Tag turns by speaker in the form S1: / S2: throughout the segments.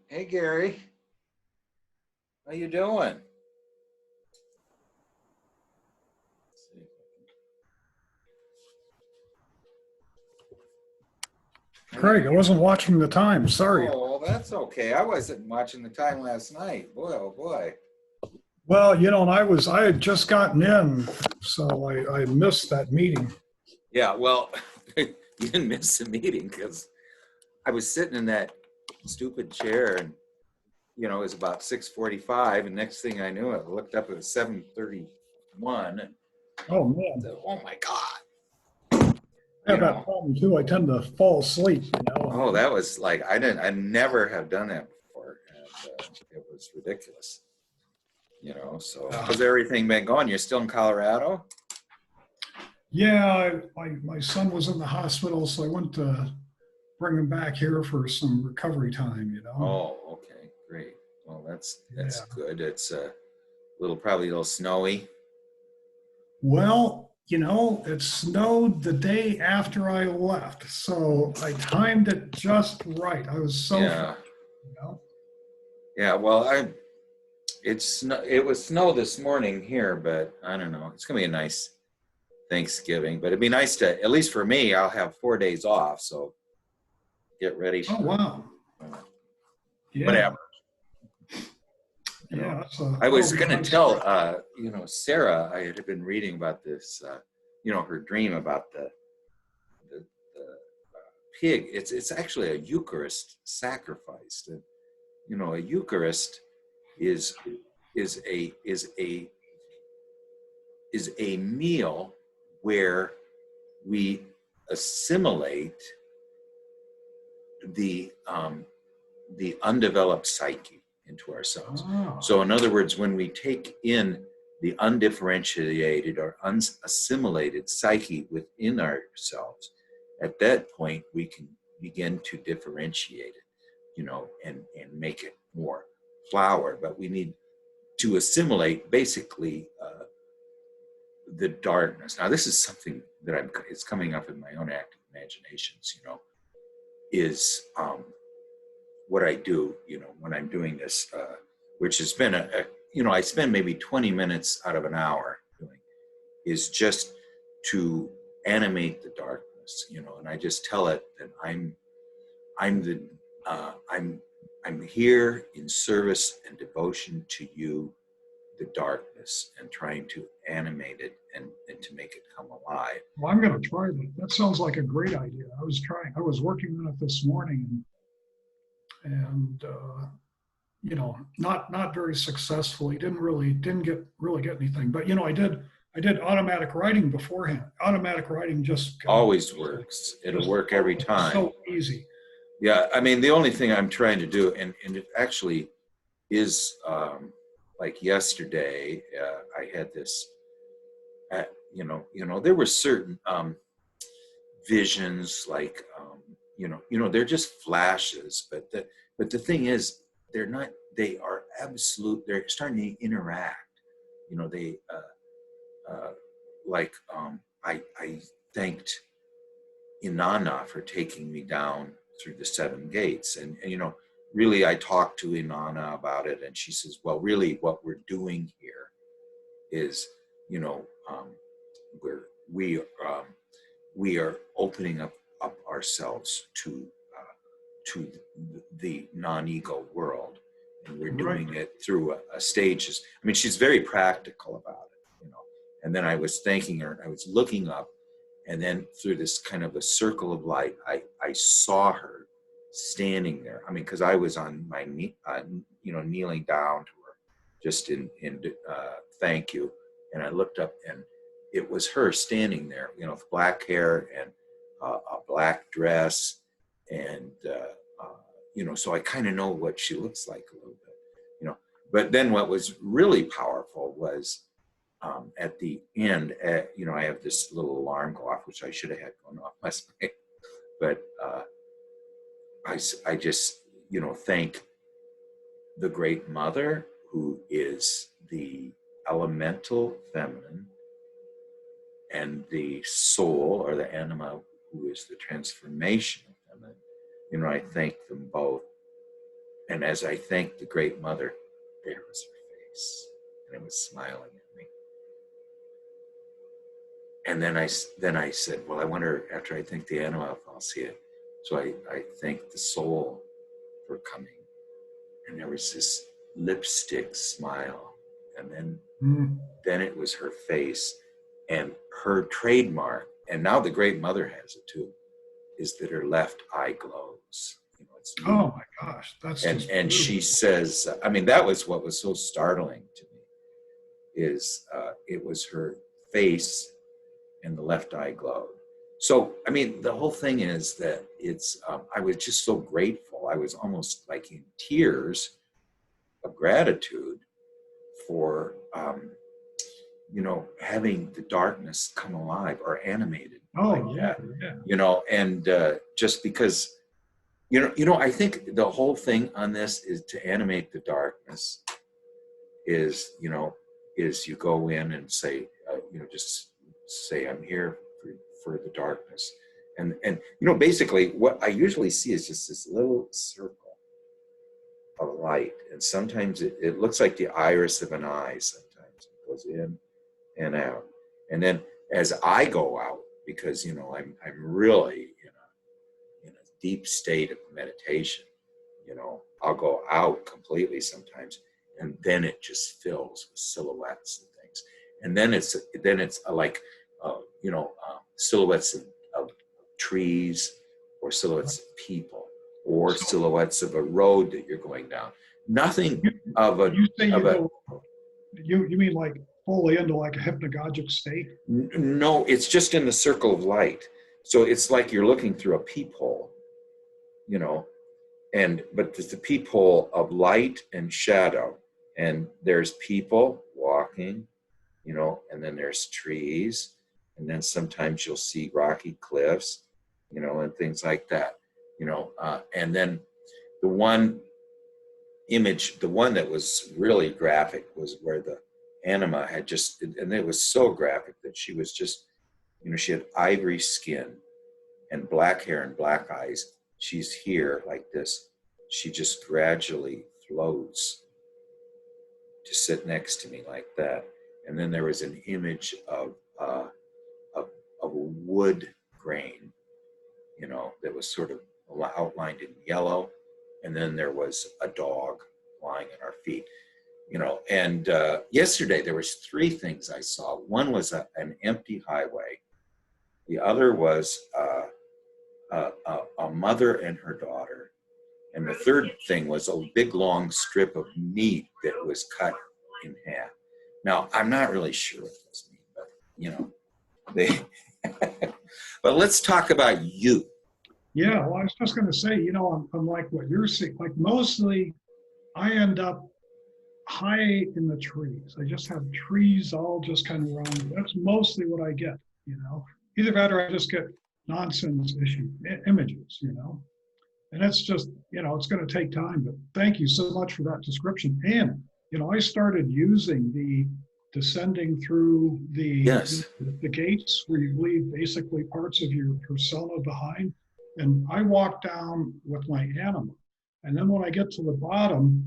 S1: Hey Gary, how you doing?
S2: Craig, I wasn't watching the time. Sorry.
S1: Oh, that's okay. I wasn't watching the time last night. Boy, oh boy.
S2: Well, and I had just gotten in, so I missed that meeting.
S1: Yeah, well, you didn't miss the meeting because I was sitting in that stupid chair, and it was about 6:45, and next thing I knew, I looked up, it was 7:31. And
S2: Oh man,
S1: oh my God.
S2: I have that problem too. I tend to fall asleep.
S1: Oh, that was like, I never have done that before. And it was ridiculous. So how's everything been going? You're still in Colorado?
S2: Yeah, my son was in the hospital, so I went to bring him back here for some recovery time.
S1: Oh, okay, great. Well, that's
S2: Yeah.
S1: good. It's probably a little snowy.
S2: Well, it snowed the day after I left, so I timed it just right. I was so
S1: Yeah.
S2: fortunate.
S1: Yeah. Well, it was snow this morning here, but I don't know. It's gonna be a nice Thanksgiving, but it'd be nice to, at least for me, I'll have 4 days off, so get ready for
S2: Oh wow. Yeah.
S1: whatever.
S2: Yeah.
S1: I was gonna tell Sarah, I had been reading about this, her dream about the pig. It's actually a Eucharist sacrifice. And, a Eucharist is a meal where we assimilate the undeveloped psyche into ourselves.
S2: Oh.
S1: So in other words, when we take in the undifferentiated or unassimilated psyche within ourselves, at that point we can begin to differentiate it, and make it more flower, but we need to assimilate basically the darkness. Now, this is something that it's coming up in my own active imaginations, is what I do, when I'm doing this, which has been I spend maybe 20 minutes out of an hour doing, is just to animate the darkness, and I just tell it that I'm here in service and devotion to you, the darkness, and trying to animate it and to make it come alive.
S2: Well, I'm going to try that. That sounds like a great idea. I was working on it this morning, and not very successfully. Didn't really get anything. But I did automatic writing beforehand. Automatic writing just
S1: always works. It'll work every time.
S2: So easy.
S1: Yeah, I mean, the only thing I'm trying to do, and it actually is, like yesterday, I had this, there were certain visions, like, they're just flashes, but the thing is, they are absolute, they're starting to interact, I thanked Inanna for taking me down through the 7 gates, and really, I talked to Inanna about it, and she says, well, really what we're doing here is, we are opening up ourselves to the non-ego world, and we're doing it through a stages. I mean, she's very practical about it, and then I was thanking her, and I was looking up, and then through this kind of a circle of light, I saw her standing there. I mean, because I was on my knee, kneeling down to her, just in thank you. And I looked up, and it was her standing there, with black hair and a black dress, and so I kind of know what she looks like a little bit, But then what was really powerful was at the end, I have this little alarm go off, which I should have had going off last night, but I just, thank the Great Mother, who is the elemental feminine, and the soul, or the anima, who is the transformation of feminine. I thank them both. And as I thanked the Great Mother, there was her face, and it was smiling at me. And then I said, well, I wonder, after I thank the anima, if I'll see it. So I thanked the soul for coming. And there was this lipstick smile. And then it was her face, and her trademark, and now the Great Mother has it too, is that her left eye glows. It's
S2: oh my gosh, that's
S1: and she says, I mean, that was what was so startling to me, is it was her face and the left eye glowed. So, I mean, the whole thing is that it's, I was just so grateful. I was almost like in tears of gratitude for, having the darkness come alive or animated. And just because, I think the whole thing on this is to animate the darkness is you go in and say, just say, I'm here for the darkness. And basically what I usually see is just this little circle of light. And sometimes it looks like the iris of an eye. Sometimes it goes in and out. And then as I go out, because, I'm really in a deep state of meditation, I'll go out completely sometimes. And then it just fills with silhouettes and things. And then it's like, silhouettes of trees, or silhouettes of people, or silhouettes of a road that you're going down. Nothing of a...
S2: You mean like fully into like a hypnagogic state?
S1: No, it's just in the circle of light. So it's like you're looking through a peephole, but it's the peephole of light and shadow. And there's people walking, and then there's trees. And then sometimes you'll see rocky cliffs, and things like that, and then the one image, the one that was really graphic was where the anima had just, and it was so graphic that she was just, she had ivory skin and black hair and black eyes. She's here like this. She just gradually floats to sit next to me like that. And then there was an image of a wood grain, that was sort of outlined in yellow. And then there was a dog lying at our feet, and yesterday there was three things I saw. One was an empty highway. The other was a mother and her daughter. And the third thing was a big long strip of meat that was cut in half. Now, I'm not really sure what those mean, but they, but let's talk about you.
S2: Yeah, well, I was just going to say, I'm like what you're seeing. Like mostly I end up high in the trees. I just have trees all just kind of around me. That's mostly what I get, Either that or I just get nonsense images, And it's just, it's going to take time. But thank you so much for that description. And, I started using the descending through
S1: Yes.
S2: the gates where you leave basically parts of your persona behind. And I walk down with my anima. And then when I get to the bottom,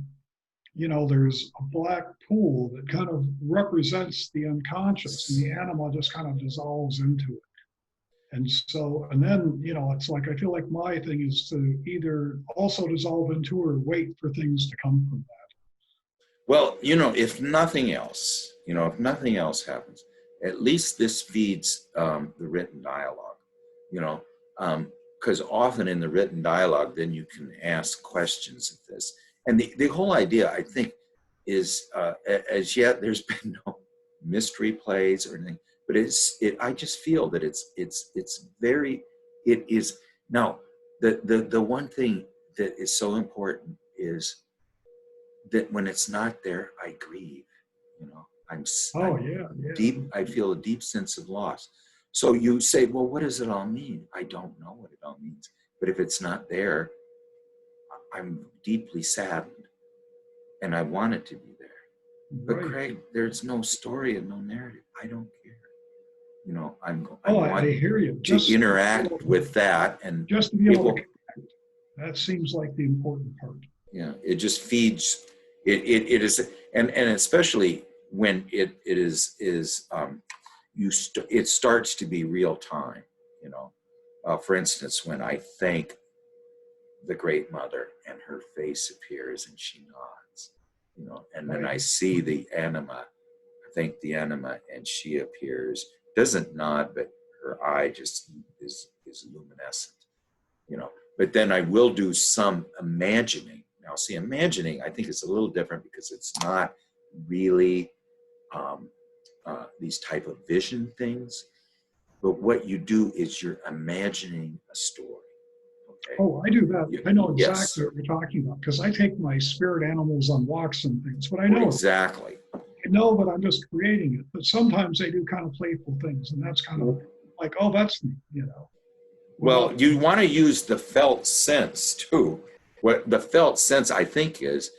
S2: there's a black pool that kind of represents the unconscious, and the anima just kind of dissolves into it. And so, and then, it's like, I feel like my thing is to either also dissolve into or wait for things to come from that.
S1: Well, if nothing else, happens, at least this feeds the written dialogue, because often in the written dialogue, then you can ask questions of this. And the whole idea, I think, is as yet there's been no mystery plays or anything, but I just feel that it is now the one thing that is so important is that when it's not there, I grieve. I'm deep. I feel a deep sense of loss. So you say, well, what does it all mean? I don't know what it all means. But if it's not there, I'm deeply saddened, and I want it to be there. But
S2: Right.
S1: Craig, there's no story and no narrative. I don't care.
S2: I hear you.
S1: To interact with that, and
S2: just to be able to connect. That seems like the important part.
S1: Yeah, it just feeds. It is, and especially when it starts to be real time. For instance, when I thank the Great Mother and her face appears and she nods, and then I see the anima, I thank the anima and she appears, doesn't nod, but her eye just is luminescent, but then I will do some imagining. Now, see, imagining, I think is a little different because it's not really these type of vision things, but what you do is you're imagining a story. Okay.
S2: Oh, I do that. I know exactly
S1: Yes.
S2: what you're talking about because I take my spirit animals on walks and things, but I know
S1: exactly.
S2: I know that I'm just creating it. But sometimes they do kind of playful things, and that's kind of like, oh, that's neat,
S1: Well, you want to use the felt sense too. What the felt sense, I think, is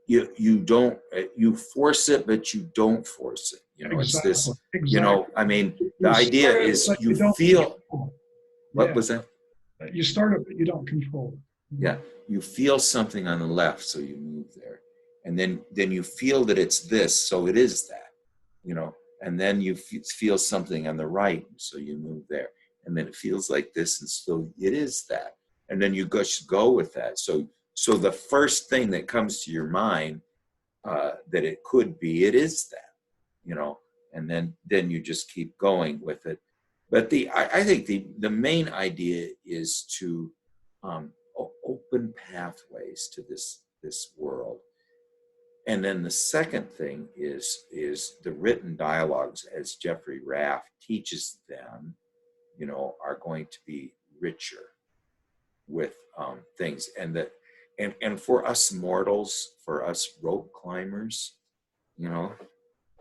S1: you don't you force it, but you don't force it. It's this.
S2: Exactly.
S1: I mean, the idea is you feel. What was that?
S2: You start it, but you don't control it.
S1: Yeah, you feel something on the left, so you move there, and then you feel that it's this, so it is that. And then you feel something on the right, so you move there, and then it feels like this, and so it is that. And then you just go with that. So the first thing that comes to your mind that it could be, it is that, and then you just keep going with it. But I think the main idea is to open pathways to this world. And then the second thing is the written dialogues, as Jeffrey Raff teaches them, are going to be richer with things, and for us mortals, for us rope climbers,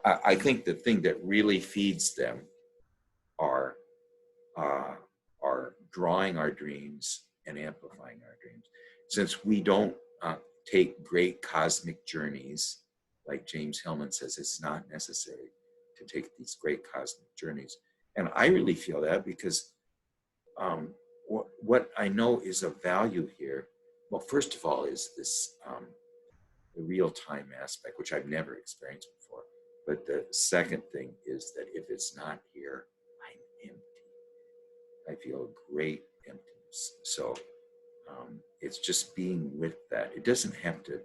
S1: I think the thing that really feeds them are drawing our dreams and amplifying our dreams. Since we don't take great cosmic journeys. Like James Hillman says, it's not necessary to take these great cosmic journeys. And I really feel that because what I know is of value here, well, first of all, is this the real-time aspect, which I've never experienced before. But the second thing is that if it's not here, I'm empty. I feel a great emptiness. So it's just being with that. It doesn't have to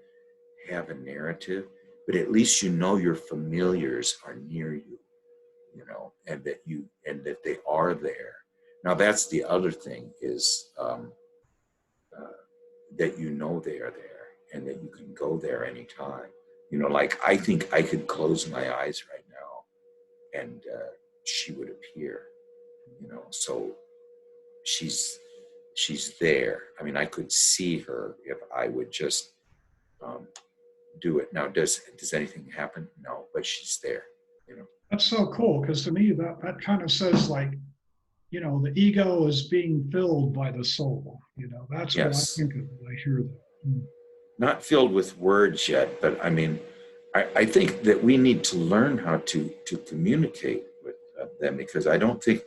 S1: have a narrative, but at least you know your familiars are near you, you know, and that they are there. Now that's the other thing is that you know they are there and that you can go there anytime. You know, like I think I could close my eyes right now and she would appear, you know, so she's there. I mean, I could see her if I would just do it. Now, does anything happen? No, but she's there, you know.
S2: That's so cool, because to me that kind of says, like, you know, the ego is being filled by the soul. You know, that's what I
S1: Yes.
S2: think of when I hear that.
S1: Not filled with words yet, but I mean, I think that we need to learn how to communicate with them, because I don't think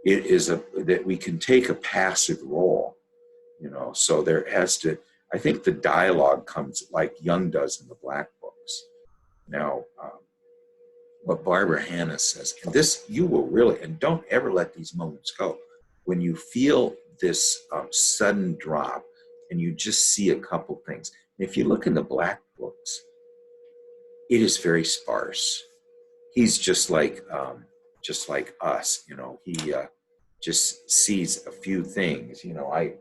S1: it is that we can take a passive role, you know. So there has to, I think the dialogue comes like Jung does in the Black Books. Now, what Barbara Hanna says, and this you will really, and don't ever let these moments go, when you feel this sudden drop and you just see a couple things. If you look in the Black Books, it is very sparse. He's just like us, you know. He just sees a few things, you know. I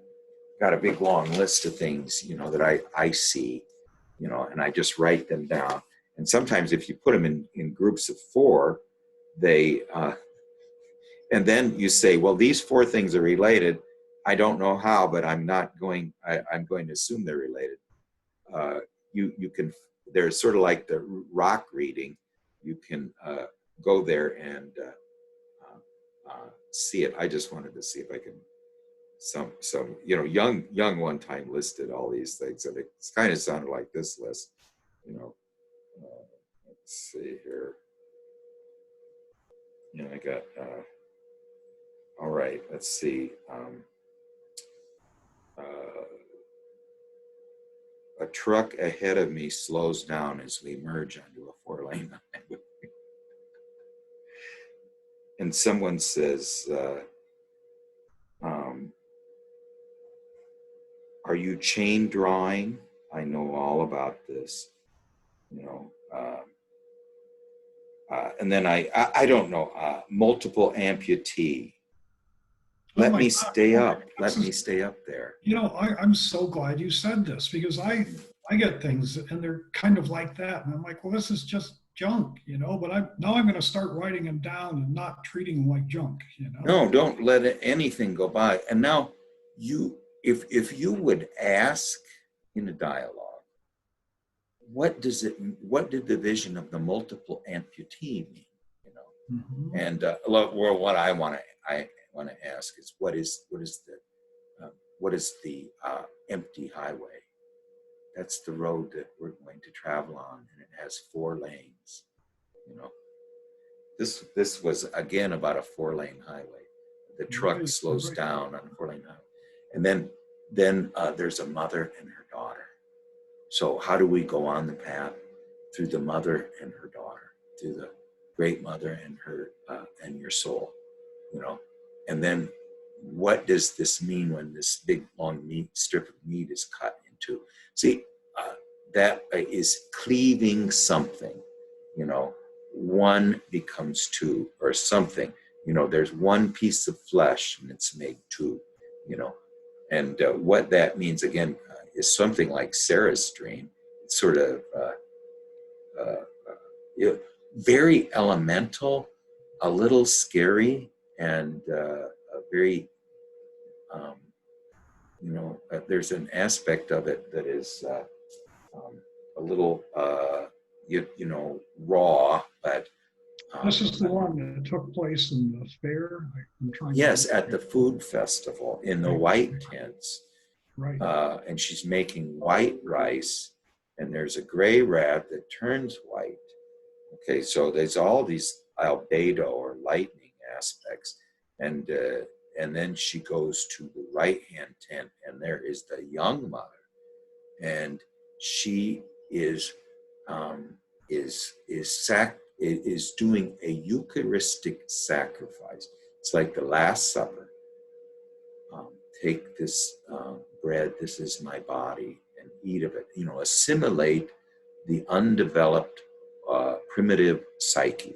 S1: got a big long list of things, you know, that I see, you know, and I just write them down. And sometimes if you put them in groups of 4, they, and then you say, well, these 4 things are related. I don't know how, but I'm going to assume they're related. You can, there's sort of like the rock reading. You can go there and see it. I just wanted to see if I can, some, you know, Jung one time listed all these things, and it kind of sounded like this list, you know. Let's see here. Yeah, I got, all right, let's see. A truck ahead of me slows down as we merge onto a 4-lane highway. And someone says, are you chain drawing? I know all about this, you know. And then I don't know, multiple amputee. Let me stay up. Let me stay up there.
S2: You know, I'm so glad you said this, because I get things and they're kind of like that. And I'm like, well, this is just junk, you know, but now I'm going to start writing them down and not treating them like junk, you know?
S1: No, don't let anything go by. And now if you would ask in a dialogue, what did the vision of the multiple amputee mean? You know,
S2: Mm-hmm.
S1: and well, what I want to ask is what is the empty highway? That's the road that we're going to travel on, and it has 4 lanes. You know, this was again about a 4-lane highway. The truck slows down on a 4-lane highway, and then there's a mother and her daughter. So how do we go on the path? Through the mother and her daughter, through the great mother and her and your soul, you know. And then what does this mean when this big long strip of meat is cut into? See, that is cleaving something, you know. 1 becomes 2 or something, you know. There's 1 piece of flesh and it's made 2, you know. And what that means again is something like Sarah's dream. It's sort of very elemental, a little scary, and very, you know, there's an aspect of it that is a little, you know, raw, but.
S2: This is the one that took place in the fair. I'm trying.
S1: Yes, at the food festival in the white tents.
S2: Right.
S1: And she's making white rice, and there's a gray rat that turns white. Okay, so there's all these albedo or lightning aspects, and then she goes to the right hand tent, and there is the young mother, and she is is doing a Eucharistic sacrifice. It's like the Last Supper. Take this bread, this is my body, and eat of it. You know, assimilate the undeveloped primitive psyche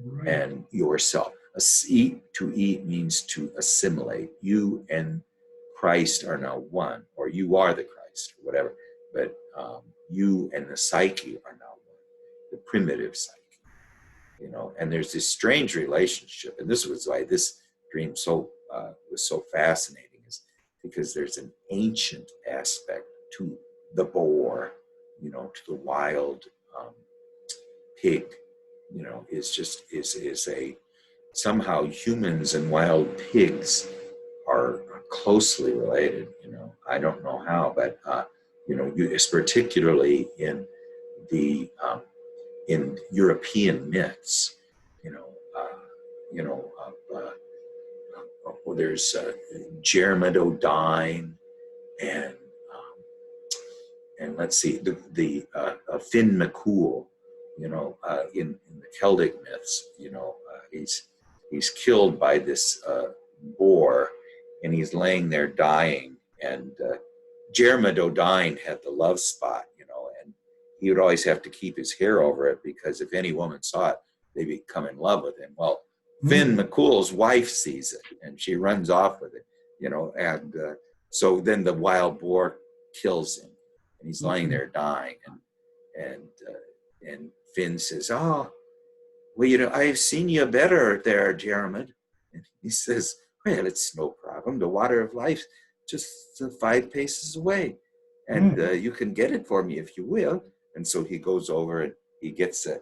S2: Right.
S1: and yourself. To eat means to assimilate. You and Christ are now one, or you are the Christ, or whatever. But you and the psyche are now one, the primitive psyche. You know, and there's this strange relationship, and this was why this dream was so fascinating, is because there's an ancient aspect to the boar, you know, to the wild pig, you know, is a somehow humans and wild pigs are closely related. You know, I don't know how, but you know, it's particularly the in European myths, you know, there's Jermid O'Dine, and let's see, the Finn McCool, you know, in the Celtic myths, you know, he's killed by this boar, and he's laying there dying, and Jermid O'Dine had the love spot, you know, and he would always have to keep his hair over it, because if any woman saw it, they'd become in love with him. Well, Finn McCool's wife sees it, and she runs off with it, you know, and so then the wild boar kills him, and he's lying there dying, and Finn says, "Oh, well, you know, I've seen you better there, Jermid." And he says, "Well, it's no problem. The water of life just 5 paces away, and you can get it for me if you will." And so he goes over and he gets a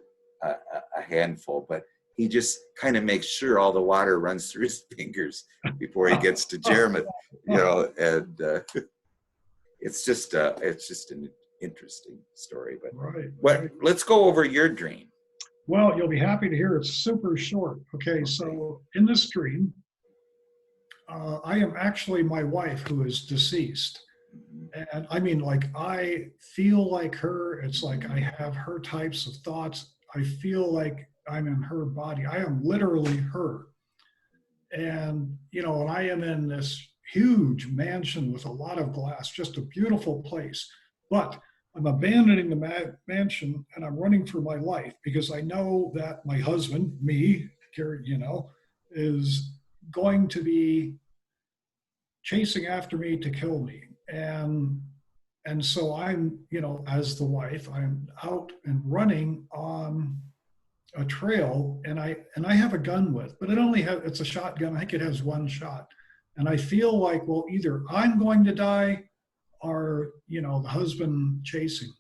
S1: handful, but he just kind of makes sure all the water runs through his fingers before he gets to Jermid, you know. And it's just an interesting story. But
S2: Right.
S1: Let's go over your dream.
S2: Well, you'll be happy to hear it's super short. Okay, so in this dream, I am actually my wife who is deceased. And I mean, like, I feel like her. It's like I have her types of thoughts. I feel like I'm in her body. I am literally her. And, you know, and I am in this huge mansion with a lot of glass, just a beautiful place. But I'm abandoning the mansion, and I'm running for my life, because I know that my husband, me, you know, is going to be chasing after me to kill me. And so I'm, you know, as the wife, I'm out and running on a trail, and I have a gun with, but it's a shotgun. I think it has one shot. And I feel like, well, either I'm going to die, or, you know, the husband chasing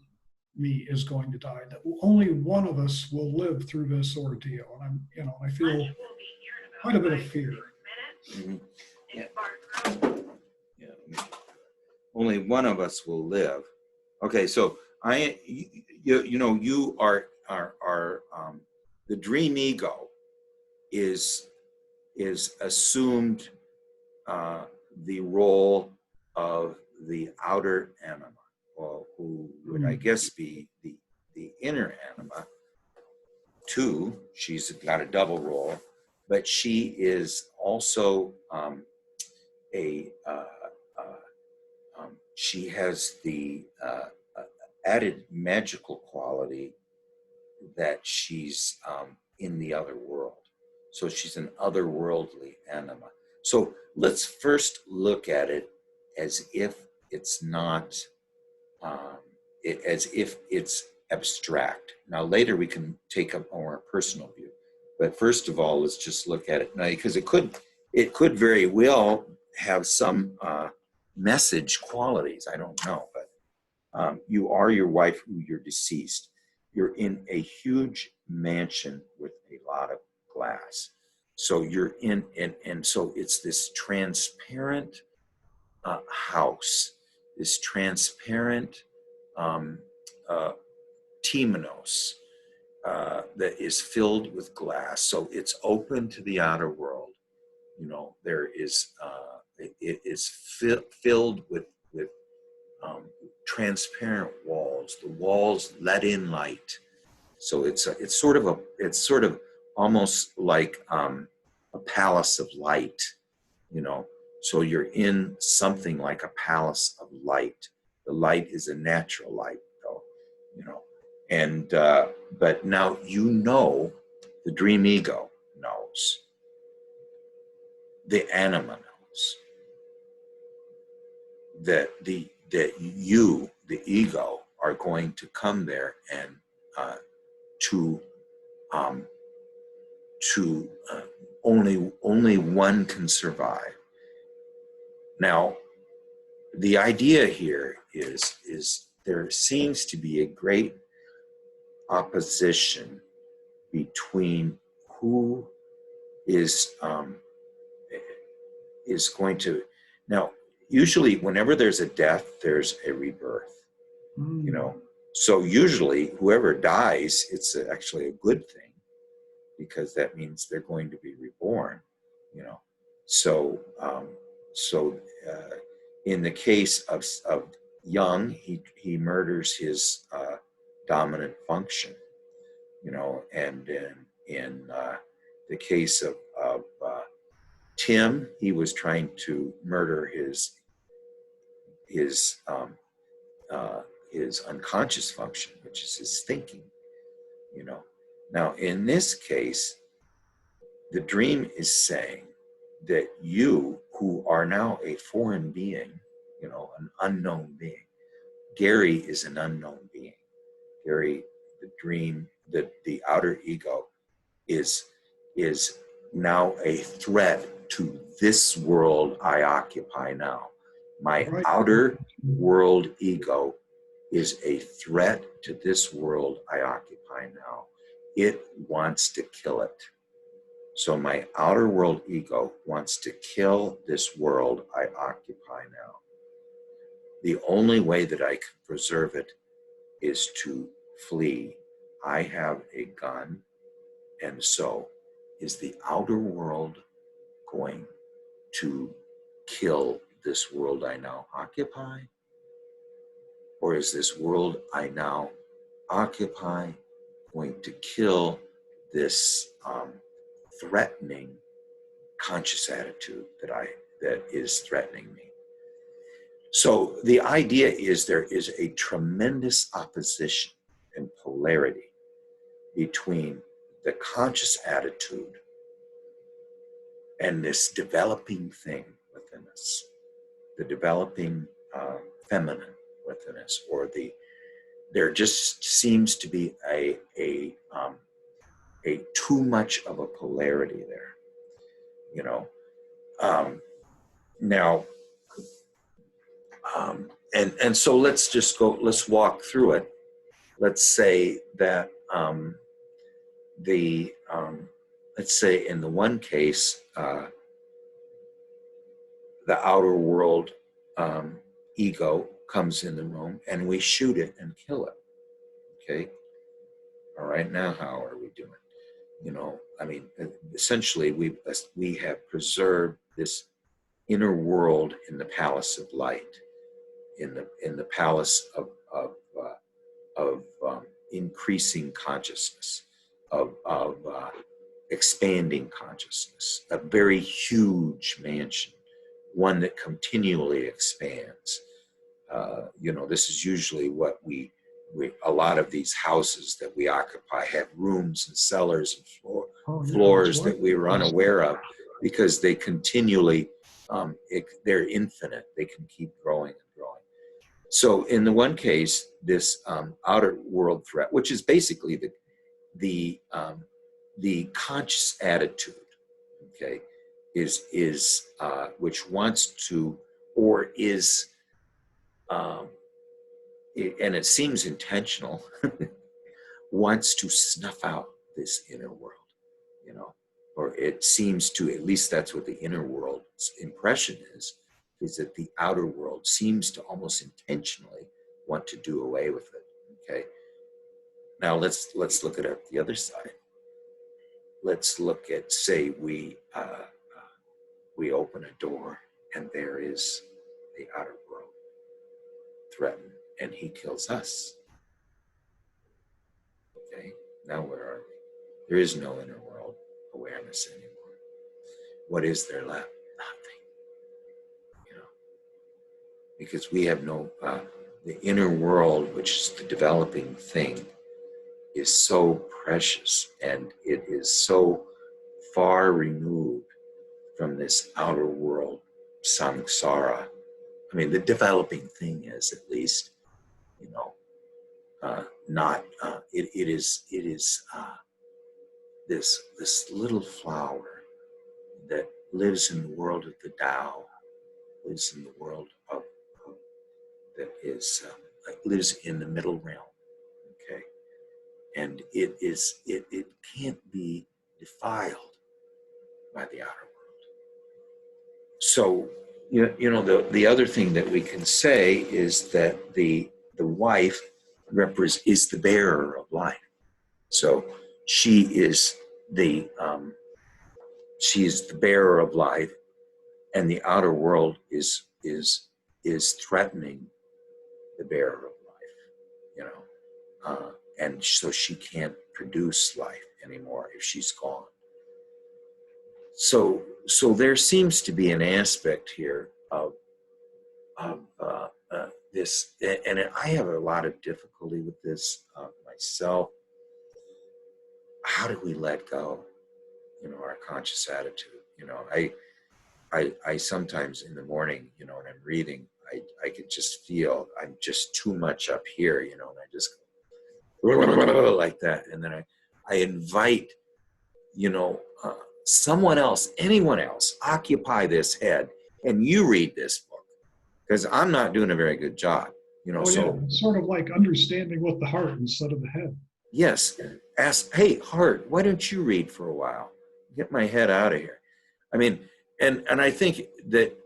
S2: me is going to die. That only one of us will live through this ordeal. And I'm, you know, I feel quite a bit of fear.
S1: Mm-hmm. Yeah. Only one of us will live. Okay, so you know, you are the dream ego is assumed the role of the outer anima, or who would, I guess, be the inner anima too. She's got a double role, but she is also she has the added magical quality that she's in the other world. So she's an otherworldly anima. So let's first look at it as if it's not, as if it's abstract. Now later we can take a more personal view. But first of all, let's just look at it now, because it could very well have some message qualities. I don't know, but you are your wife who you're deceased. You're in a huge mansion with a lot of glass. So you're in, and so it's this transparent house. this transparent um, uh, temenos that is filled with glass. So it's open to the outer world. You know, there is it is filled with transparent walls. The walls let in light. So it's sort of almost like a palace of light, you know. So you're in something like a palace of light. The light is a natural light, though, you know. And but now you know, the dream ego knows, the anima knows that you, the ego, are going to come there and to only one can survive. Now, the idea here is there seems to be a great opposition between who is going to. Now, usually whenever there's a death, there's a rebirth, you know. So usually whoever dies, it's actually a good thing, because that means they're going to be reborn, you know. So in the case of Jung, he murders his dominant function, you know, and in the case of Tim, he was trying to murder his unconscious function, which is his thinking, you know. Now, in this case, the dream is saying that you, who are now a foreign being, you know, an unknown being. Gary is an unknown being. Gary, the dream, the outer ego, is now a threat to this world I occupy now. My outer world ego is a threat to this world I occupy now. It wants to kill it. So my outer world ego wants to kill this world I occupy now. The only way that I can preserve it is to flee. I have a gun, and so is the outer world going to kill this world I now occupy? Or is this world I now occupy going to kill this threatening conscious attitude that is threatening me? So the idea is there is a tremendous opposition and polarity between the conscious attitude and this developing thing within us, the developing feminine within us, or there just seems to be a too much of a polarity there, you know. Now, and so let's walk through it. Let's say that let's say in the one case, the outer world ego comes in the room and we shoot it and kill it. Okay. All right. Now, how are we doing? You know, I mean, essentially we have preserved this inner world in the palace of light, in the palace of increasing consciousness, of expanding consciousness, a very huge mansion, one that continually expands. You know, this is usually what a lot of these houses that we occupy have rooms and cellars and floors that we were unaware of, because they continually, they're infinite. They can keep growing and growing. So in the one case, this outer world threat, which is basically the conscious attitude, okay, is which wants to, or is, and it seems intentional, wants to snuff out this inner world, you know, or it seems to, at least that's what the inner world's impression is, is that the outer world seems to almost intentionally want to do away with it. Okay. Now let's look at the other side. Let's look at, say, we open a door and there is the outer world threatened, and he kills us. Okay. Now where are we? There is no inner world awareness anymore. What is there left? Nothing. You know, because we have no the inner world, which is the developing thing, is so precious, and it is so far removed from this outer world samsara. I mean, the developing thing is, at least, you know, not it is this little flower that lives in the world of the Tao, lives in the world of that is lives in the middle realm. Okay, and it can't be defiled by the outer world. So you know, the other thing that we can say is that the wife is the bearer of life. So she is the bearer of life, and the outer world is threatening the bearer of life, you know, and so she can't produce life anymore if she's gone. So there seems to be an aspect here of this, and I have a lot of difficulty with this myself. How do we let go? You know, our conscious attitude. You know, I sometimes in the morning, you know, when I'm reading, I could just feel I'm just too much up here, you know, and I just like that, and then I invite, you know, someone else, anyone else, occupy this head, and you read this book, because I'm not doing a very good job, you know.
S2: Yeah, it's sort of like understanding with the heart instead of the head.
S1: Yes, ask, hey, heart, why don't you read for a while? Get my head out of here. I mean, and I think that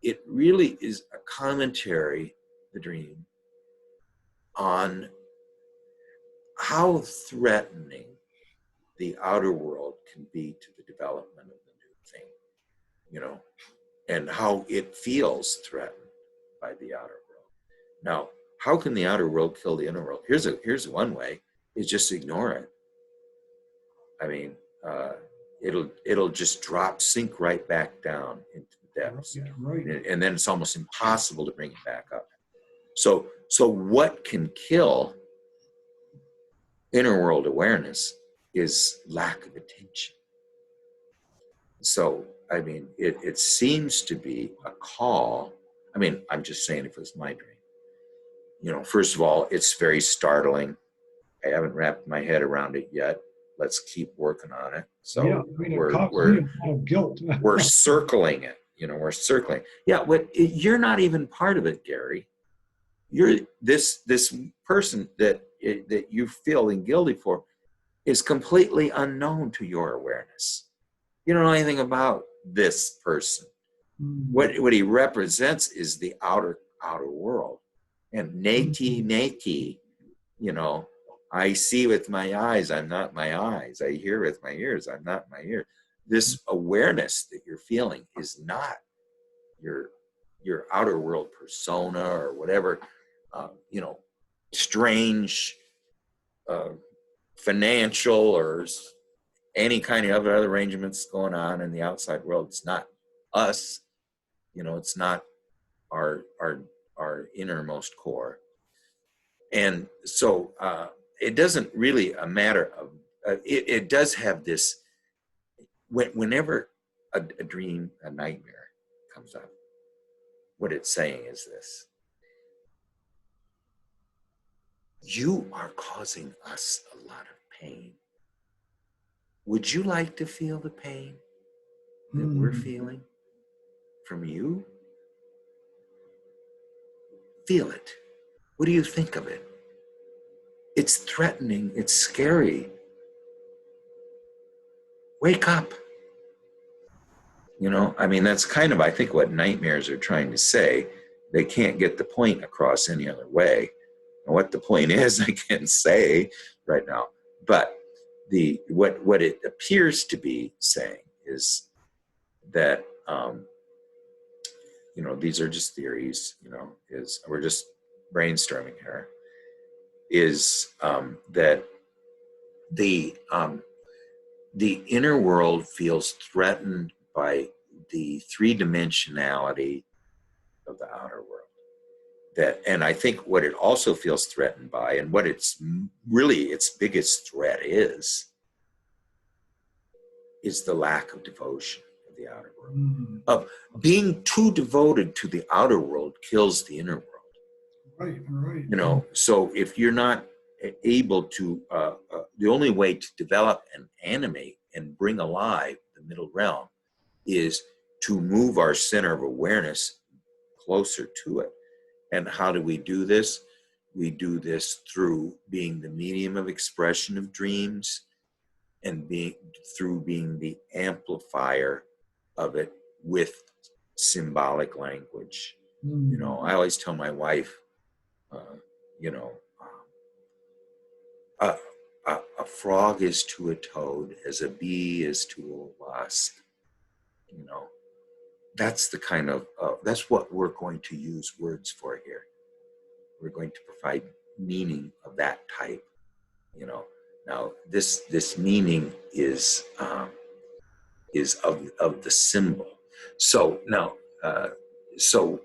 S1: it really is a commentary, the dream, on how threatening the outer world can be to the development of the new thing, you know, and how it feels threatened by the outer world. Now, how can the outer world kill the inner world? Here's one way, is just ignore it. I mean, it'll just sink right back down into the depths.
S2: Yeah, right.
S1: And then it's almost impossible to bring it back up. So what can kill inner world awareness is lack of attention. So, I mean, it seems to be a call. I mean, I'm just saying, if it was my dream, you know, first of all, it's very startling. I haven't wrapped my head around it yet. Let's keep working on it. So
S2: yeah, I mean, it caused me a lot of guilt.
S1: we're circling it, you know, we're circling. Yeah, you're not even part of it, Gary. You're this person that you're feeling guilty for is completely unknown to your awareness. You don't know anything about this person. What he represents is the outer world. And neti, you know, I see with my eyes, I'm not my eyes. I hear with my ears, I'm not my ears. This awareness that you're feeling is not your outer world persona or whatever, you know, strange financial or any kind of other arrangements going on in the outside world. It's not us, you know, it's not our innermost core. And so it doesn't really a matter of, it does have this, whenever a dream, a nightmare comes up, what it's saying is this: you are causing us a lot of pain. Would you like to feel the pain that we're feeling from you? Feel it. What do you think of it? It's threatening. It's scary. Wake up. You know, I mean, that's kind of, I think, what nightmares are trying to say. They can't get the point across any other way. And what the point is, I can't say right now. But what it appears to be saying is that, you know, these are just theories, you know, is we're just brainstorming here, is that the inner world feels threatened by the three-dimensionality of the outer world. That, and I think what it also feels threatened by, and what it's really its biggest threat is the lack of devotion of the outer world.
S2: Mm.
S1: Of being too devoted to the outer world kills the inner world.
S2: Right, right.
S1: You know, so if you're not able to, the only way to develop and animate and bring alive the middle realm is to move our center of awareness closer to it. And how do we do this? We do this through being the medium of expression of dreams, and through being the amplifier of it with symbolic language.
S2: Mm.
S1: You know, I always tell my wife, you know, a frog is to a toad as a bee is to a wasp. You know, that's the kind of, that's what we're going to use words for here. We're going to provide meaning of that type, you know. Now, this meaning is of the symbol. So now, so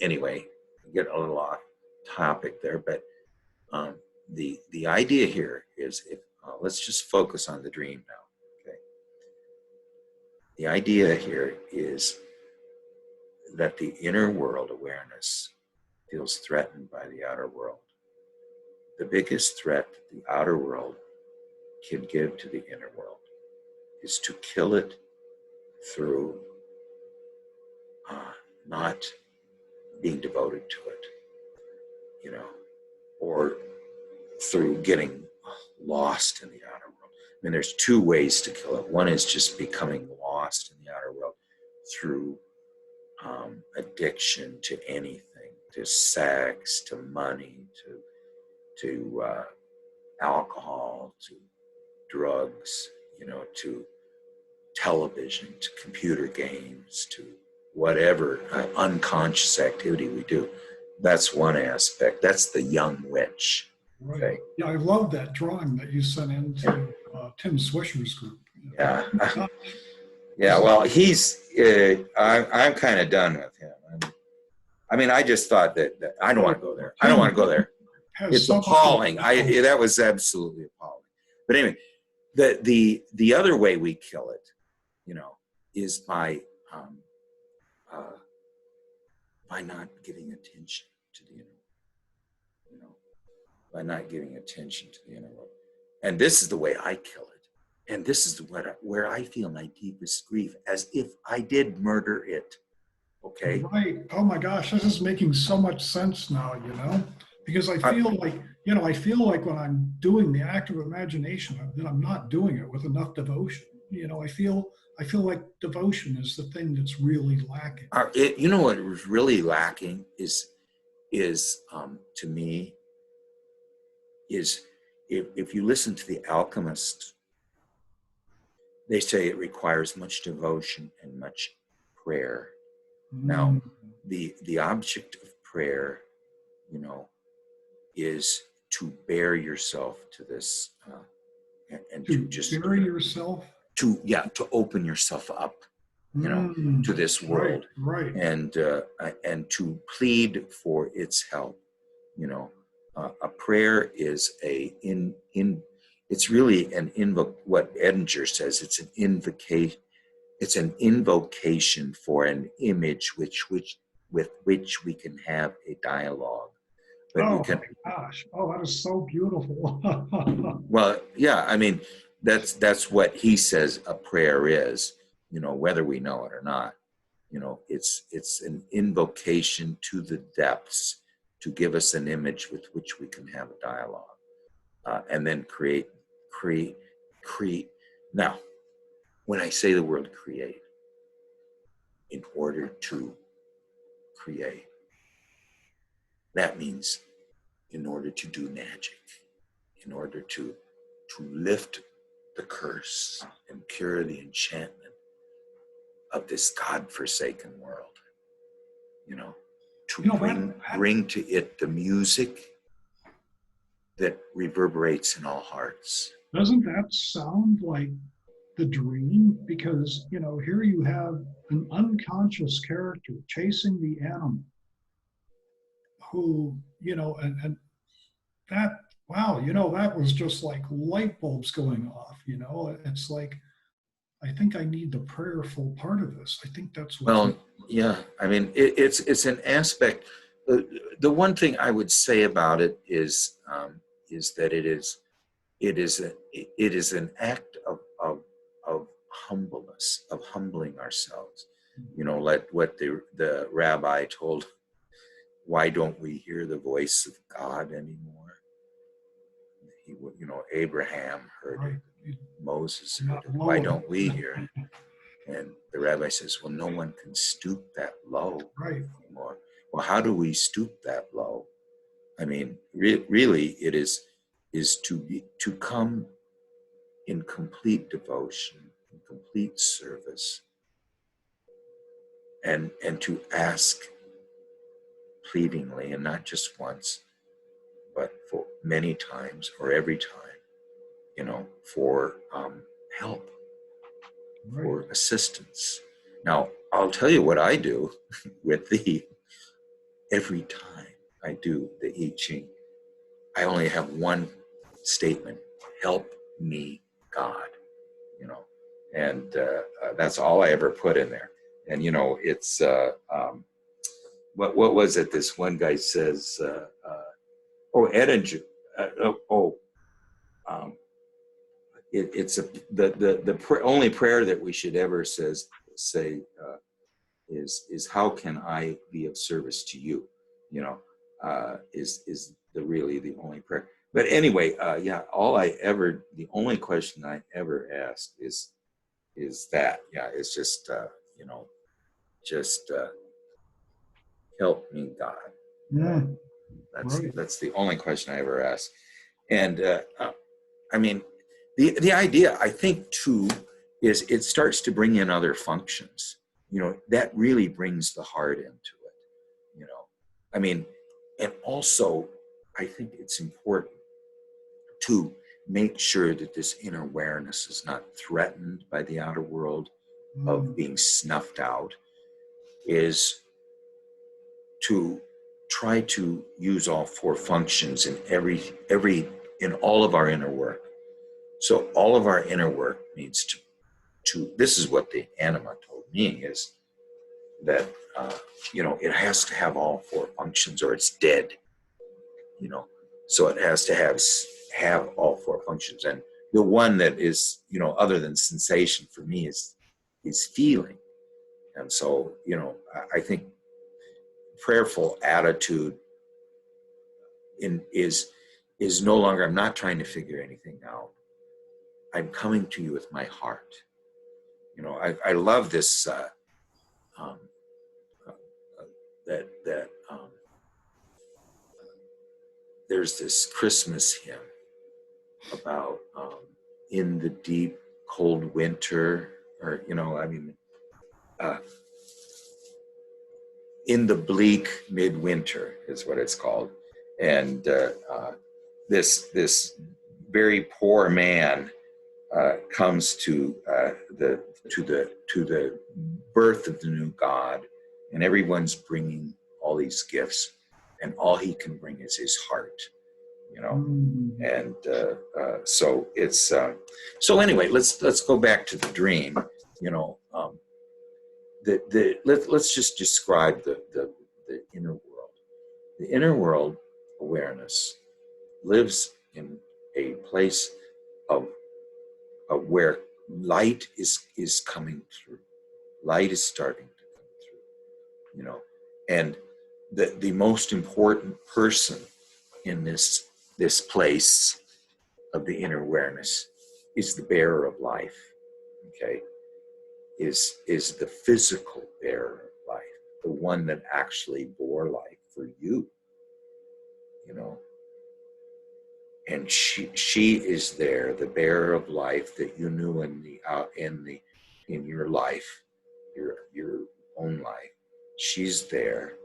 S1: anyway, get a little off topic there, but the idea here is, if let's just focus on the dream now. Okay, the idea here is that the inner world awareness feels threatened by the outer world. The biggest threat that the outer world can give to the inner world is to kill it through not being devoted to it, you know, or through getting lost in the outer world. I mean, there's two ways to kill it. One is just becoming lost in the outer world through addiction to anything, to sex, to money, to alcohol, to drugs, you know, to television, to computer games, to whatever unconscious activity we do. That's one aspect. That's the young witch.
S2: Right.
S1: Okay.
S2: Yeah, I love that drawing that you sent into Tim Swisher's group.
S1: Yeah. Yeah. Well, he's. I'm kind of done with him. I mean, I just thought that I don't want to go there. I don't want to go there. It's appalling. That was absolutely appalling. But anyway, the other way we kill it, you know, is by not giving attention to the inner world, you know, by not giving attention to the inner world. And this is the way I kill it. And this is where I feel my deepest grief, as if I did murder it. Okay.
S2: Right. Oh my gosh, this is making so much sense now, you know, because I feel like, you know, I feel like when I'm doing the active imagination, that I'm not doing it with enough devotion. You know, I feel like devotion is the thing that's really lacking.
S1: You know what was really lacking is to me, is if you listen to The Alchemist, they say it requires much devotion and much prayer. Now, the object of prayer, you know, is to bare yourself to this, and to just
S2: bury yourself.
S1: To open yourself up, you know, to this world,
S2: right.
S1: and to plead for its help. You know, a prayer is it's really what Edinger says. It's an invocation. It's an invocation for an image with which we can have a dialogue. But
S2: oh my gosh! Oh, that is so beautiful.
S1: Well, yeah. I mean, that's what he says a prayer is. You know, whether we know it or not. You know, it's an invocation to the depths to give us an image with which we can have a dialogue, and then create. Now, when I say the word create, in order to create. That means in order to do magic, in order to lift the curse and cure the enchantment of this God-forsaken world, to bring to it the music that reverberates in all hearts.
S2: Doesn't that sound like the dream? Because, here you have an unconscious character chasing the animal who, and that, wow, that was just like light bulbs going off, it's like, I think I need the prayerful part of this. I think that's what.
S1: Well, yeah, I mean, it's an aspect. The one thing I would say about it is that it is an act of humbleness, of humbling ourselves. Like what the rabbi told, why don't we hear the voice of God anymore? Abraham heard it, Moses heard it. Why don't we hear it? And the rabbi says, well, no one can stoop that low anymore. Well, how do we stoop that low? I mean, really, it is to come in complete devotion, in complete service, and to ask pleadingly, and not just once, but for many times or every time, for help, for assistance. Now, I'll tell you what I do with every time I do the I Ching, I only have one statement: help me, God. And that's all I ever put in there. And it's what was it? This one guy says, Edinger. It's the only prayer that we should ever say is how can I be of service to you? Is really the only prayer. But anyway, the only question I ever asked is that, it's just help me, God.
S2: Yeah.
S1: That's the only question I ever asked. And I mean, the idea, I think, too, is it starts to bring in other functions. That really brings the heart into it. I mean, and also, I think it's important to make sure that this inner awareness is not threatened by the outer world of being snuffed out, is to try to use all four functions in in all of our inner work. So all of our inner work needs to this is what the anima told me, is that it has to have all four functions or it's dead. So it has to have all four functions. And the one that is, other than sensation for me is feeling. And so, I think prayerful attitude is no longer, I'm not trying to figure anything out. I'm coming to you with my heart. I love this, there's this Christmas hymn about in the deep cold winter, or in the bleak midwinter is what it's called. And this very poor man comes to the birth of the new God, and everyone's bringing all these gifts, and all he can bring is his heart. And so it's so anyway. Let's go back to the dream. Let's just describe the inner world. The inner world awareness lives in a place of where light is coming through. Light is starting to come through. And the most important person in this place of the inner awareness is the bearer of life. Okay, is the physical bearer of life, the one that actually bore life for you, you know. And she is there, the bearer of life that you knew in your life, your own life. She's there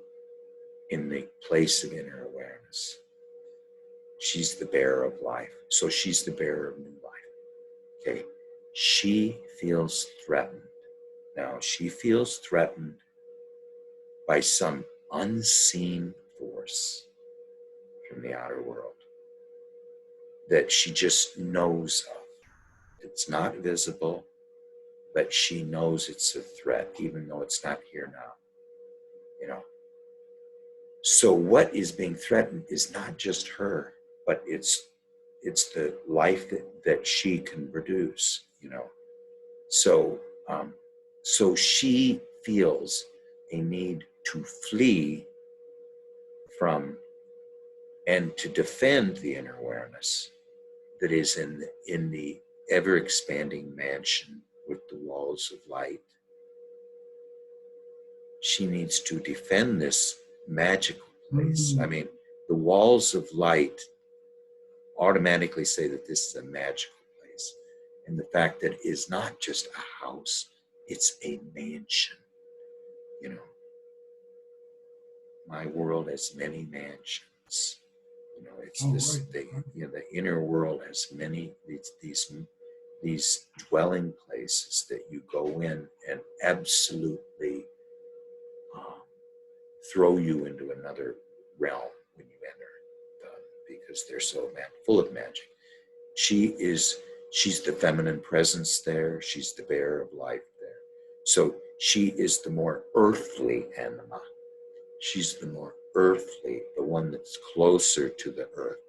S1: in the place of inner awareness. She's the bearer of life. So she's the bearer of new life. Okay. She feels threatened. Now she feels threatened by some unseen force from the outer world that she just knows of. It's not visible, but she knows it's a threat, even though it's not here now, you know. So what is being threatened is not just her, but it's the life that she can produce, you know. So so she feels a need to flee from and to defend the inner awareness that is in the ever expanding mansion with the walls of light. She needs to defend this magical place. I mean, the walls of light automatically say that this is a magical place. And the fact that it is not just a house, it's a mansion, you know. My world has many mansions. You know, it's the inner world has many these dwelling places that you go in and absolutely throw you into another realm when you enter, because they're so full of magic. She's the feminine presence there. She's the bearer of life there. So she is the more earthly anima. She's the more earthly, the one that's closer to the earth.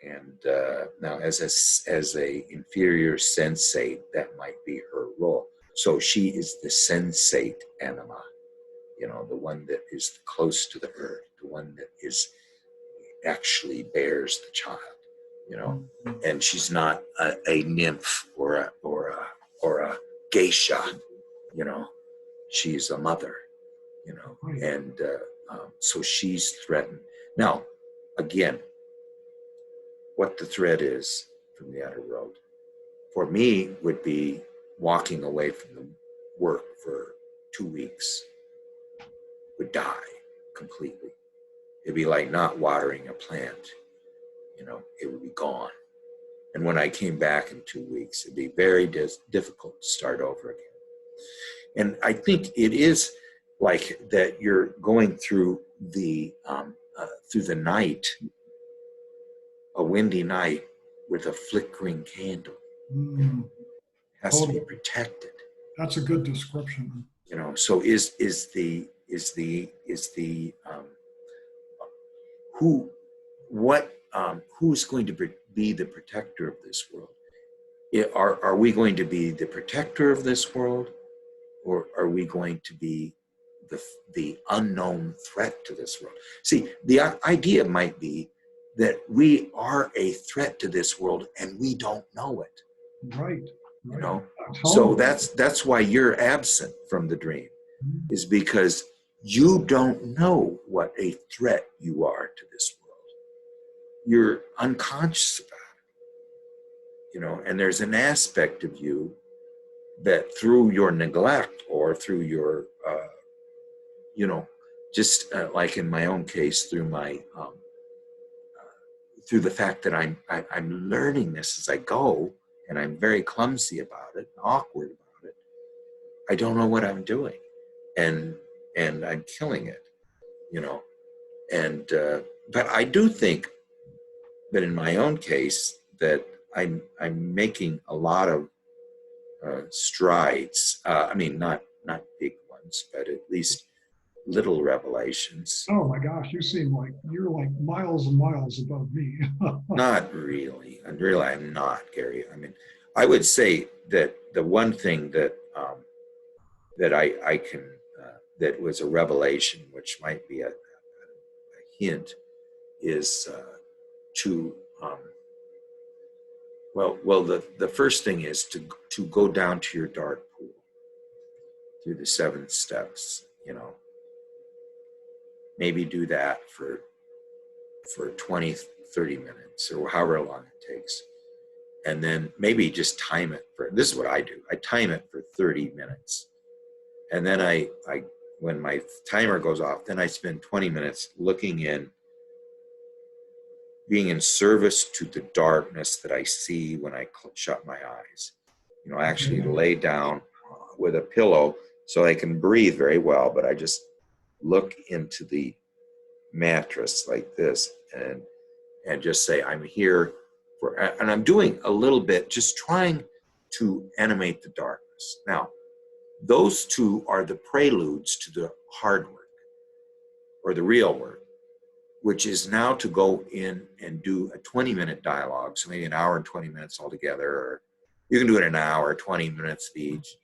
S1: And now as a inferior sensate, that might be her role. So she is the sensate anima, you know, the one that is close to the earth, the one that is actually bears the child, you know. And she's not a nymph or a geisha, you know. She's a mother, you know. And so she's threatened. Now, again, what the threat is from the outer world, for me, would be walking away from the work for 2 weeks. Would die completely. It'd be like not watering a plant, you know, it would be gone. And when I came back in 2 weeks, it'd be very difficult to start over again. And I think it is like that you're going through the night, a windy night with a flickering candle. Has to be protected.
S2: That's a good description.
S1: You know, so who's going to be the protector of this world? Are we going to be the protector of this world, or are we going to be the unknown threat to this world? See, the idea might be that we are a threat to this world and we don't know it.
S2: Right.
S1: You know, so that's why you're absent from the dream, is because you don't know what a threat you are to this world. You're unconscious about it, you know, and there's an aspect of you that through your neglect or through your, you know, just like in my own case, through my, through the fact that I'm learning this as I go, and I'm very clumsy about it, awkward about it. I don't know what I'm doing, and I'm killing it, you know. And but I do think that in my own case that I'm making a lot of strides. I mean, not big ones, but at least little revelations.
S2: Oh my gosh, you're like miles and miles above me.
S1: Not really. I'm not, Gary. I mean, I would say that the one thing that that I can that was a revelation, which might be a hint, is to well, the first thing is to go down to your dark pool through the 7 steps, you know. Maybe do that for 20, 30 minutes or however long it takes. And then maybe just time it for, this is what I do. I time it for 30 minutes. And then I when my timer goes off, then I spend 20 minutes looking in, being in service to the darkness that I see when I shut my eyes. You know, actually lay down with a pillow so I can breathe very well, but I just look into the mattress like this and just say, I'm here for, and I'm doing a little bit, just trying to animate the darkness. Now, those two are the preludes to the hard work or the real work, which is now to go in and do a 20-minute dialogue, so maybe an hour and 20 minutes altogether, or you can do it in an hour, 20 minutes each,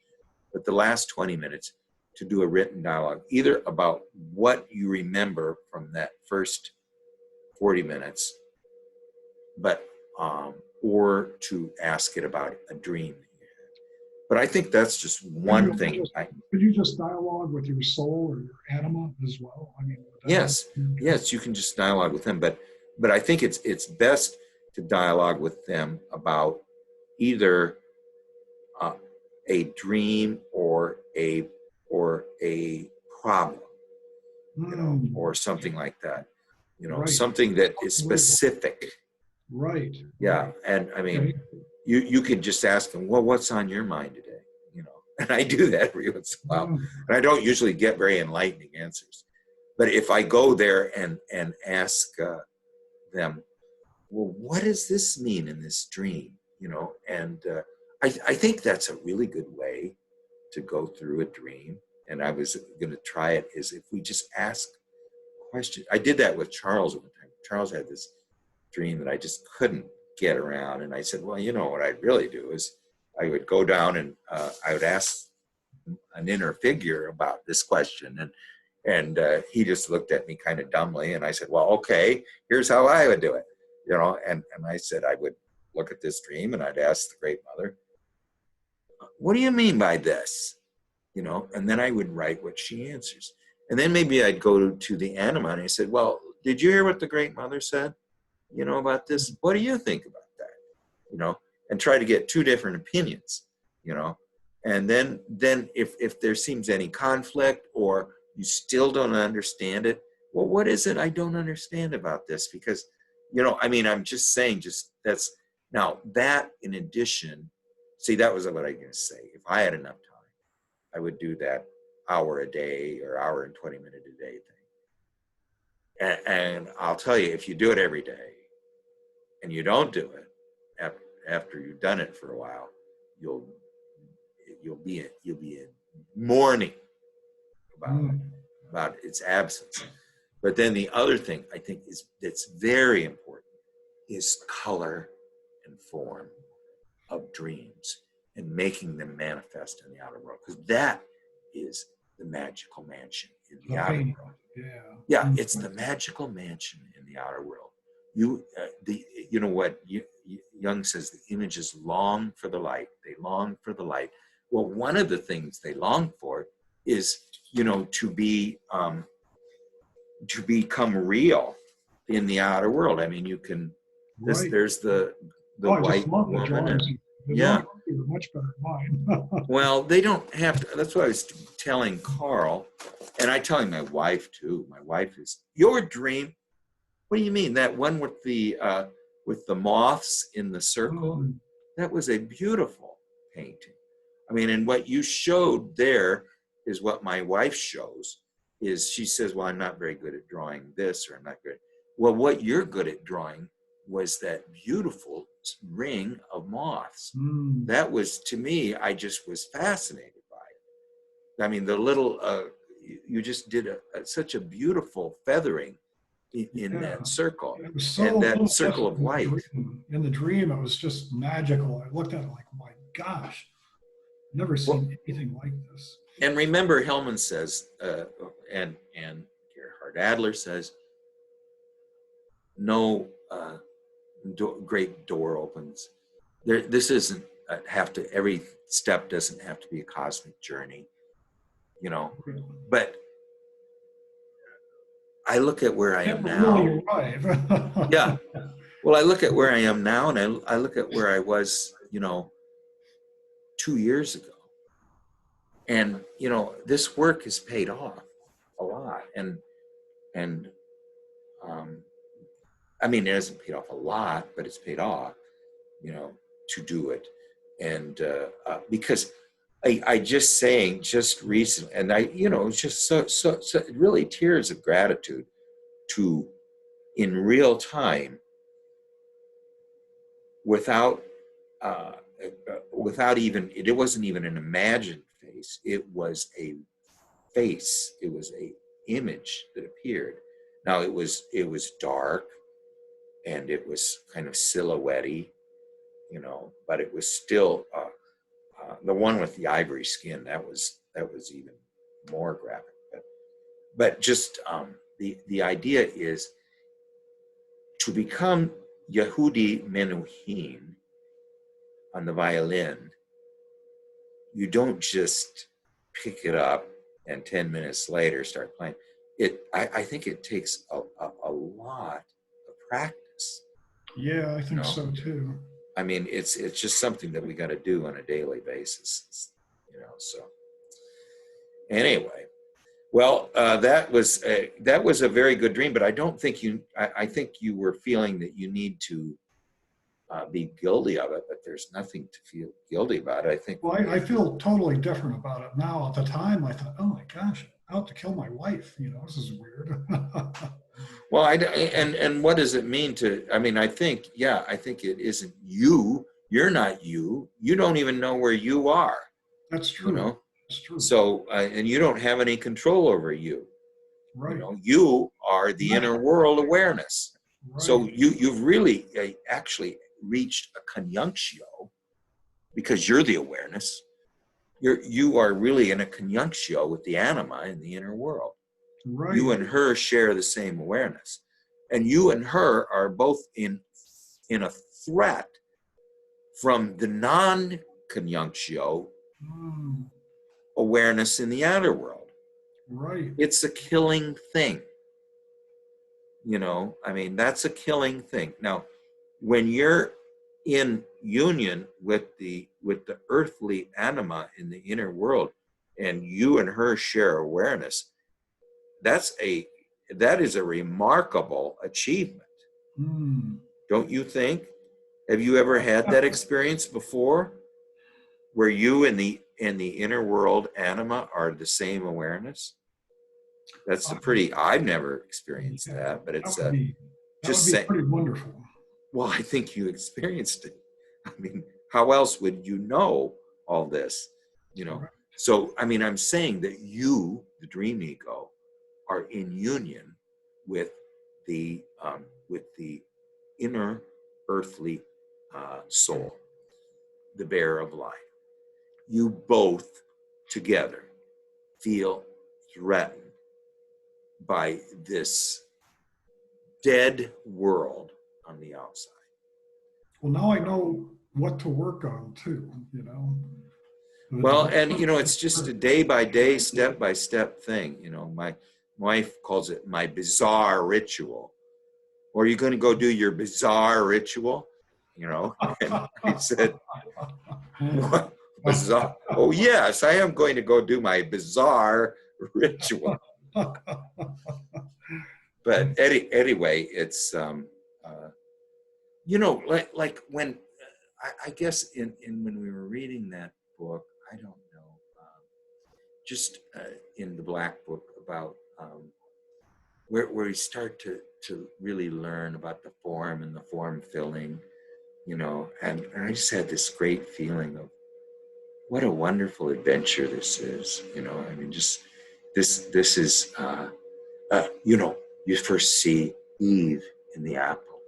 S1: but the last 20 minutes to do a written dialogue, either about what you remember from that first 40 minutes, but or to ask it about a dream that you had. But I think that's just one thing.
S2: Could you just dialogue with your soul or your anima as well? I mean,
S1: yes, you can just dialogue with them, but I think it's best to dialogue with them about either a dream or a problem, you know, or something like that, you know, something that is specific.
S2: Right.
S1: Yeah. And I mean, you could just ask them, well, what's on your mind today? You know, and I do that every once in a while. And I don't usually get very enlightening answers. But if I go there and ask them, well, what does this mean in this dream? You know, and I think that's a really good way to go through a dream. And I was going to try it is if we just ask questions. I did that with Charles one time. Charles had this dream that I just couldn't get around. And I said, well, you know what I'd really do is I would go down and I would ask an inner figure about this question. And he just looked at me kind of dumbly. And I said, well, okay, here's how I would do it. You know, and I said, I would look at this dream and I'd ask the Great Mother, what do you mean by this? You know, and then I would write what she answers. And then maybe I'd go to the anima and I said, well, did you hear what the Great Mother said, you know, about this? What do you think about that? You know, and try to get 2 different opinions, you know. And then if there seems any conflict or you still don't understand it, well, what is it I don't understand about this? Because, you know, I mean, I'm just saying, just that's, now that in addition, see, that was what I was going to say. If I had enough time, I would do that hour a day or hour and 20 minute a day thing. And I'll tell you, if you do it every day and you don't do it after you've done it for a while, you'll be in mourning about its absence. But then the other thing I think is that's very important is color and form of dreams and making them manifest in the outer world, because that is the magical mansion in the outer world. Yeah, it's the magical mansion in the outer world. You know what Jung says, the images long for the light. They long for the light. Well, one of the things they long for is, you know, to become real in the outer world. I mean, you can. There's the white woman. And, yeah,
S2: much better than mine.
S1: Well, they don't have to. That's what I was telling Carl, and I telling my wife too. My wife is, your dream. What do you mean? That one with the moths in the circle? That was a beautiful painting. I mean, and what you showed there is what my wife shows. Is she says, well, I'm not very good at drawing this, or I'm not good. Well, what you're good at drawing was that beautiful ring of moths. That was, to me, I just was fascinated by it. I mean, the little, you just did such a beautiful feathering in that circle, and that circle of white.
S2: In the dream, it was just magical. I looked at it like, my gosh, never seen anything like this.
S1: And remember, Hellman says, and Gerhard Adler says, no great door opens. This isn't every step doesn't have to be a cosmic journey. you know. But I look at where I am
S2: Never
S1: now.
S2: really arrive.
S1: Yeah. Well, I look at where I am now, and I look at where I was, you know, 2 years ago. And, you know, this work has paid off a lot. And I mean, it hasn't paid off a lot, but it's paid off, you know, to do it. And because I just saying just recently, and I, you know, it's just so really tears of gratitude to, in real time, without even, it wasn't even an imagined face. It was a face. It was a image that appeared. Now it was dark, and it was kind of silhouette-y, you know, but it was still the one with the ivory skin. That was even more graphic. But just the idea is to become Yehudi Menuhin on the violin. You don't just pick it up and 10 minutes later start playing. I think it takes a lot of practice.
S2: Yeah, I
S1: You
S2: think
S1: know?
S2: so too.
S1: I mean, it's just something that we got to do on a daily basis, you know. So anyway, well, that was a very good dream. But I don't think I think you were feeling that you need to be guilty of it, but there's nothing to feel guilty about it. I think.
S2: Well, I feel totally different about it now. At the time, I thought, oh my gosh, out to kill my wife. You know, this is weird.
S1: Well, and what does it mean to? I mean, I think it isn't you. You're not you. You don't even know where you are.
S2: That's true.
S1: You know.
S2: That's true.
S1: So, and you don't have any control over you.
S2: Right.
S1: You know, you are the inner world awareness.
S2: Right.
S1: So you've really actually reached a conjunctio, because you're the awareness. You are really in a conjunctio with the anima in the inner world.
S2: Right.
S1: You and her share the same awareness, and you and her are both in a threat from the non-conjunctio awareness in the outer world.
S2: Right.
S1: It's a killing thing. You know, I mean, that's a killing thing. Now, when you're in union with the earthly anima in the inner world, and you and her share awareness, that is a remarkable achievement. Don't you think? Have you ever had that experience before, where you and the inner world anima are the same awareness? That's I've never experienced that, but it's just
S2: pretty wonderful.
S1: Well, I think you experienced it. I mean, how else would you know all this? You know. Right. So, I mean, I'm saying that you, the dream ego, are in union with the inner earthly soul, the bearer of life. You both together feel threatened by this dead world on the outside.
S2: Well, now I know what to work on too, you know.
S1: Well, and you know, it's just a day by day, step by step thing. You know, my wife calls it my bizarre ritual. Or are you going to go do your bizarre ritual? You know, and I said, what? Bizarre? Oh yes, I am going to go do my bizarre ritual. But anyway, it's you know, like when I guess in when we were reading that book, I don't know, just in the Black Book about where we start to really learn about the form and the form filling, you know, and I just had this great feeling of what a wonderful adventure this is, you know. I mean, just this is you know, you first see Eve in the apple,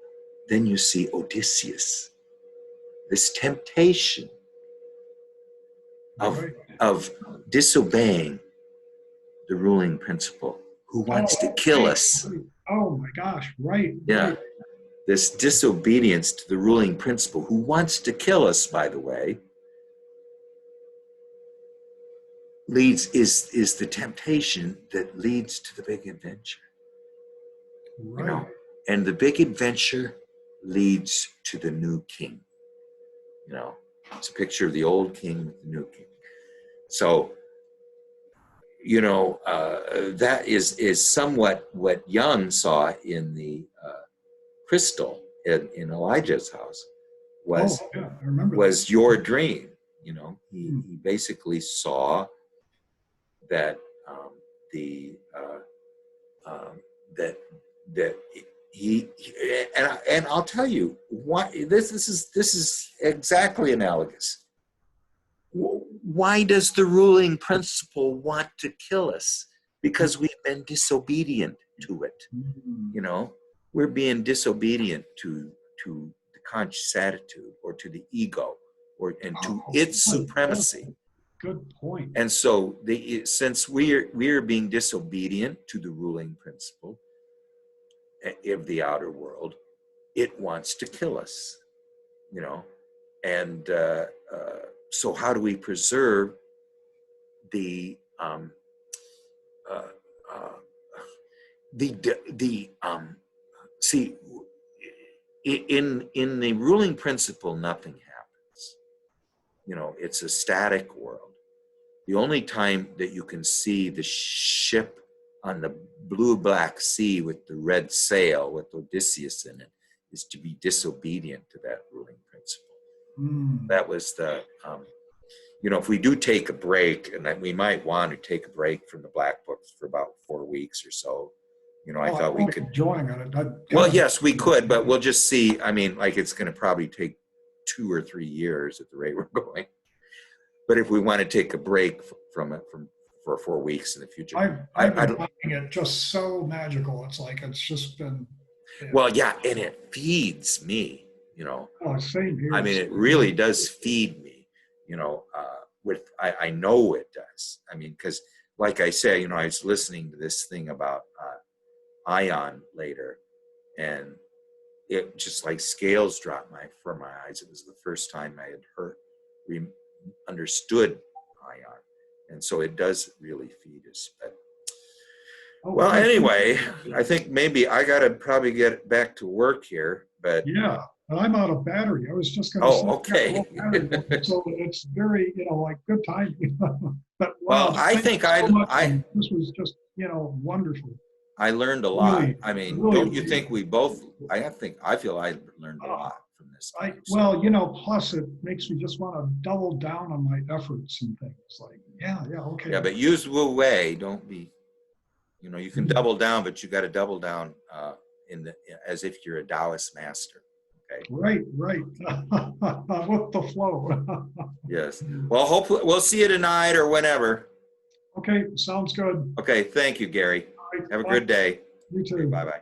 S1: then you see Odysseus, this temptation of disobeying the ruling principle, who wants to kill us.
S2: Oh my gosh, right.
S1: Yeah.
S2: Right.
S1: This disobedience to the ruling principle, who wants to kill us, by the way. is the temptation that leads to the big adventure, you
S2: Right.
S1: know, and the big adventure leads to the new king. You know, it's a picture of the old king with the new king. So, you know, that is somewhat what Young saw in the crystal in Elijah's house
S2: Oh, yeah, I remember that.
S1: was your dream. You know, he basically saw that the that and I'll tell you why this is exactly analogous. Why does the ruling principle want to kill us? Because we've been disobedient to it. You know, we're being disobedient to the conscious attitude or to the ego and to its supremacy.
S2: Good point.
S1: And so since we're being disobedient to the ruling principle of the outer world, it wants to kill us, you know. And so how do we preserve the see, in the ruling principle, nothing happens. You know, it's a static world. The only time that you can see the ship on the blue-black sea with the red sail with Odysseus in it is to be disobedient to that ruling principle. That was the, you know, if we do take a break, and we might want to take a break from the Black Books for about 4 weeks or so, you know, I thought we could.
S2: Enjoying it.
S1: Well, yes, we could, but we'll just see. I mean, like it's going to probably take 2 or 3 years at the rate we're going. But if we want to take a break from it for 4 weeks in the future,
S2: I've been finding it just so magical. It's like it's just been.
S1: Well, yeah, and it feeds me. You know.
S2: Oh, same here.
S1: I mean, it really does feed me. You know, I know it does. I mean, because like I said, you know, I was listening to this thing about Ion later, and it just like scales dropped from my eyes. It was the first time I had understood Ion, and so it does really feed us. But well, anyway, I think maybe I got to probably get back to work here. But
S2: yeah, I'm out of battery. I was just going to say.
S1: Oh, okay.
S2: So it's very, you know, like good timing. But
S1: well, I think
S2: this was just, you know, wonderful.
S1: I learned a lot.
S2: Really,
S1: I mean,
S2: really,
S1: don't you think we both? I feel I learned a lot from this.
S2: Well, you know, plus it makes me just want to double down on my efforts and things. Like, yeah, okay.
S1: Yeah, but use Wu Wei. Don't be. You know, you can double down, but you got to double down as if you're a Taoist master. Okay.
S2: Right. With the flow.
S1: Yes. Well, hopefully we'll see you tonight or whenever.
S2: Okay, sounds good.
S1: Okay. Thank you, Gary.
S2: Right,
S1: have a good day.
S2: You too.
S1: Bye-bye.